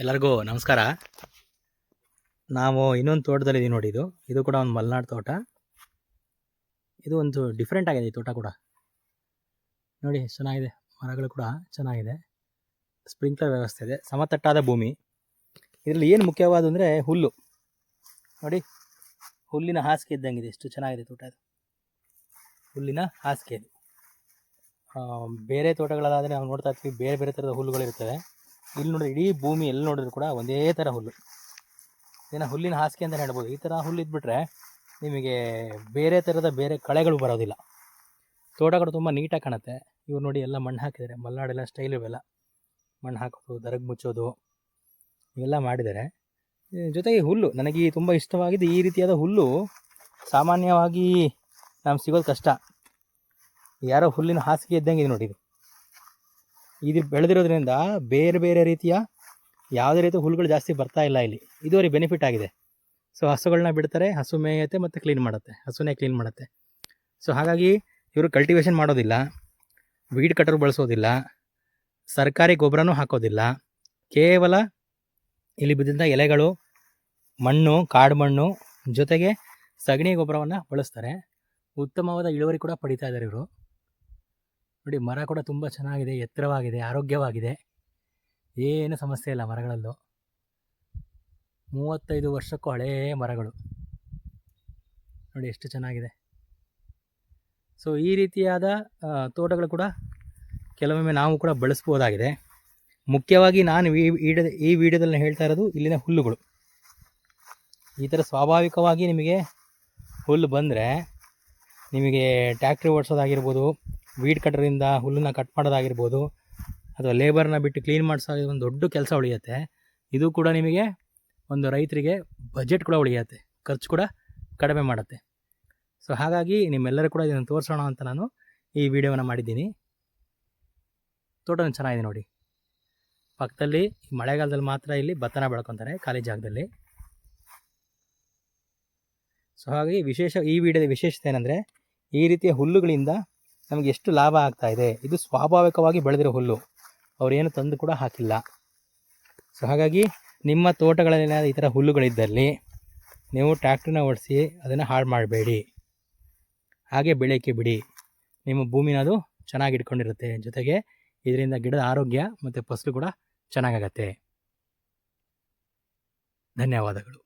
ಎಲ್ಲರಿಗೂ ನಮಸ್ಕಾರ. ನಾವು ಇನ್ನೊಂದು ತೋಟದಲ್ಲಿದ್ದೀವಿ ನೋಡಿ. ಇದು ಕೂಡ ಒಂದು ಮಲೆನಾಡು ತೋಟ. ಇದು ಒಂದು ಡಿಫ್ರೆಂಟ್ ಆಗಿದೆ. ಈ ತೋಟ ಕೂಡ ನೋಡಿ, ಚೆನ್ನಾಗಿದೆ. ಮರಗಳು ಕೂಡ ಚೆನ್ನಾಗಿದೆ. ಸ್ಪ್ರಿಂಕ್ಲರ್ ವ್ಯವಸ್ಥೆ ಇದೆ. ಸಮತಟ್ಟಾದ ಭೂಮಿ. ಇದರಲ್ಲಿ ಏನು ಮುಖ್ಯವಾದ ಅಂದರೆ ಹುಲ್ಲು ನೋಡಿ, ಹುಲ್ಲಿನ ಹಾಸಿಗೆ ಇದ್ದಂಗಿದೆ. ಎಷ್ಟು ಚೆನ್ನಾಗಿದೆ ತೋಟ ಇದು. ಹುಲ್ಲಿನ ಹಾಸಿಗೆ ಇದು. ಬೇರೆ ತೋಟಗಳಲ್ಲಾದರೆ ನಾವು ನೋಡ್ತಾ ಇರ್ತೀವಿ, ಬೇರೆ ಬೇರೆ ಥರದ ಹುಲ್ಲುಗಳಿರ್ತವೆ. ಇಲ್ಲಿ ನೋಡಿದ್ರೆ ಇಡೀ ಭೂಮಿ ಎಲ್ಲಿ ನೋಡಿದ್ರು ಕೂಡ ಒಂದೇ ಥರ ಹುಲ್ಲು. ಇದನ್ನು ಹುಲ್ಲಿನ ಹಾಸಿಗೆ ಅಂತಲೇ ಹೇಳ್ಬೋದು. ಈ ಥರ ಹುಲ್ಲು ಇದ್ಬಿಟ್ರೆ ನಿಮಗೆ ಬೇರೆ ಥರದ ಬೇರೆ ಕಳೆಗಳು ಬರೋದಿಲ್ಲ. ತೋಟಗಳು ತುಂಬ ನೀಟಾಗಿ ಕಾಣುತ್ತೆ. ಇವ್ರು ನೋಡಿ ಎಲ್ಲ ಮಣ್ಣು ಹಾಕಿದ್ದಾರೆ. ಮಲೆನಾಡೆಲ್ಲ ಸ್ಟೈಲ್ ಇವೆಲ್ಲ ಮಣ್ಣು ಹಾಕೋದು, ದರಗ್ ಮುಚ್ಚೋದು ಇವೆಲ್ಲ ಮಾಡಿದ್ದಾರೆ. ಜೊತೆಗೆ ಹುಲ್ಲು ನನಗೆ ತುಂಬ ಇಷ್ಟವಾಗಿದ್ದು. ಈ ರೀತಿಯಾದ ಹುಲ್ಲು ಸಾಮಾನ್ಯವಾಗಿ ನಮ್ಗೆ ಸಿಗೋದು ಕಷ್ಟ. ಯಾರೋ ಹುಲ್ಲಿನ ಹಾಸಿಗೆ ಇದ್ದಂಗೆ ನೋಡಿ. ಇದು ಬೆಳೆದಿರೋದ್ರಿಂದ ಬೇರೆ ಬೇರೆ ರೀತಿಯ ಯಾವುದೇ ರೀತಿಯ ಹುಲ್ಲುಗಳು ಜಾಸ್ತಿ ಬರ್ತಾ ಇಲ್ಲ ಇಲ್ಲಿ. ಇದು ಅವ್ರಿಗೆ ಬೆನಿಫಿಟ್ ಆಗಿದೆ. ಸೊ ಹಸುಗಳನ್ನ ಬಿಡ್ತಾರೆ, ಹಸು ಮೇಯುತ್ತೆ ಮತ್ತು ಕ್ಲೀನ್ ಮಾಡುತ್ತೆ, ಹಸುನೇ ಕ್ಲೀನ್ ಮಾಡುತ್ತೆ. ಸೊ ಹಾಗಾಗಿ ಇವರು ಕಲ್ಟಿವೇಷನ್ ಮಾಡೋದಿಲ್ಲ, ವೀಡ್ ಕಟರ್ ಬಳಸೋದಿಲ್ಲ, ಸರ್ಕಾರಿ ಗೊಬ್ಬರನೂ ಹಾಕೋದಿಲ್ಲ. ಕೇವಲ ಇಲ್ಲಿ ಬಿದ್ದಂಥ ಎಲೆಗಳು, ಮಣ್ಣು, ಕಾಡು ಮಣ್ಣು ಜೊತೆಗೆ ಸಗಣಿ ಗೊಬ್ಬರವನ್ನು ಬಳಸ್ತಾರೆ. ಉತ್ತಮವಾದ ಇಳುವರಿ ಕೂಡ ಪಡಿತಾ ಇದ್ದಾರೆ ಇವರು ನೋಡಿ. ಮರ ಕೂಡ ತುಂಬ ಚೆನ್ನಾಗಿದೆ, ಎತ್ತರವಾಗಿದೆ, ಆರೋಗ್ಯವಾಗಿದೆ. ಏನು ಸಮಸ್ಯೆ ಇಲ್ಲ ಮರಗಳಲ್ಲೂ. 35 ವರ್ಷಕ್ಕೂ ಹಳೆಯ ಮರಗಳು ನೋಡಿ, ಎಷ್ಟು ಚೆನ್ನಾಗಿದೆ. ಸೊ ಈ ರೀತಿಯಾದ ತೋಟಗಳು ಕೂಡ ಕೆಲವೊಮ್ಮೆ ನಾವು ಕೂಡ ಬಳಸ್ಬೋದಾಗಿದೆ. ಮುಖ್ಯವಾಗಿ ನಾನು ಈ ವಿಡಿಯೋದಲ್ಲಿ ಹೇಳ್ತಾ ಇರೋದು ಇಲ್ಲಿನ ಹುಲ್ಲುಗಳು. ಈ ಥರ ಸ್ವಾಭಾವಿಕವಾಗಿ ನಿಮಗೆ ಹುಲ್ಲು ಬಂದರೆ, ನಿಮಗೆ ಟ್ಯಾಕ್ಟ್ರಿ ಓಡಿಸೋದಾಗಿರ್ಬೋದು, ವೀಡ್ ಕಟರಿಂದ ಹುಲ್ಲನ್ನು ಕಟ್ ಮಾಡೋದಾಗಿರ್ಬೋದು, ಅಥವಾ ಲೇಬರ್ನ ಬಿಟ್ಟು ಕ್ಲೀನ್ ಮಾಡಿಸೋದು ಒಂದು ದೊಡ್ಡ ಕೆಲಸ ಉಳಿಯುತ್ತೆ. ಇದು ಕೂಡ ನಿಮಗೆ ಒಂದು ರೈತರಿಗೆ ಬಜೆಟ್ ಕೂಡ ಉಳಿಯುತ್ತೆ, ಖರ್ಚು ಕೂಡ ಕಡಿಮೆ ಮಾಡುತ್ತೆ. ಸೊ ಹಾಗಾಗಿ ನಿಮ್ಮೆಲ್ಲರೂ ಕೂಡ ಇದನ್ನು ತೋರಿಸೋಣ ಅಂತ ನಾನು ಈ ವಿಡಿಯೋವನ್ನು ಮಾಡಿದ್ದೀನಿ. ತೋಟನೂ ಚೆನ್ನಾಗಿದೆ ನೋಡಿ. ಪಕ್ಕದಲ್ಲಿ ಮಳೆಗಾಲದಲ್ಲಿ ಮಾತ್ರ ಇಲ್ಲಿ ಭತ್ತನ ಬೆಳ್ಕೊತಾರೆ, ಖಾಲಿ ಜಾಗದಲ್ಲಿ. ಸೊ ಹಾಗಾಗಿ ಈ ವಿಡಿಯೋದ ವಿಶೇಷತೆ ಏನಂದರೆ, ಈ ರೀತಿಯ ಹುಲ್ಲುಗಳಿಂದ ನಮಗೆ ಎಷ್ಟು ಲಾಭ ಆಗ್ತಾ ಇದೆ. ಇದು ಸ್ವಾಭಾವಿಕವಾಗಿ ಬೆಳೆದಿರೋ ಹುಲ್ಲು, ಅವರೇನು ತಂದು ಕೂಡ ಹಾಕಿಲ್ಲ. ಸೊ ಹಾಗಾಗಿ ನಿಮ್ಮ ತೋಟಗಳಲ್ಲಿ ಈ ಥರ ಹುಲ್ಲುಗಳಿದ್ದಲ್ಲಿ ನೀವು ಟ್ರ್ಯಾಕ್ಟ್ರನ್ನ ಓಡಿಸಿ ಅದನ್ನು ಹಾಳು ಮಾಡಬೇಡಿ. ಹಾಗೆ ಬೆಳೆಯೋಕ್ಕೆ ಬಿಡಿ. ನಿಮ್ಮ ಭೂಮಿನ ಅದು ಚೆನ್ನಾಗಿ ಇಟ್ಕೊಂಡಿರುತ್ತೆ. ಜೊತೆಗೆ ಇದರಿಂದ ಗಿಡದ ಆರೋಗ್ಯ ಮತ್ತು ಫಸಲು ಕೂಡ ಚೆನ್ನಾಗಾಗತ್ತೆ. ಧನ್ಯವಾದಗಳು.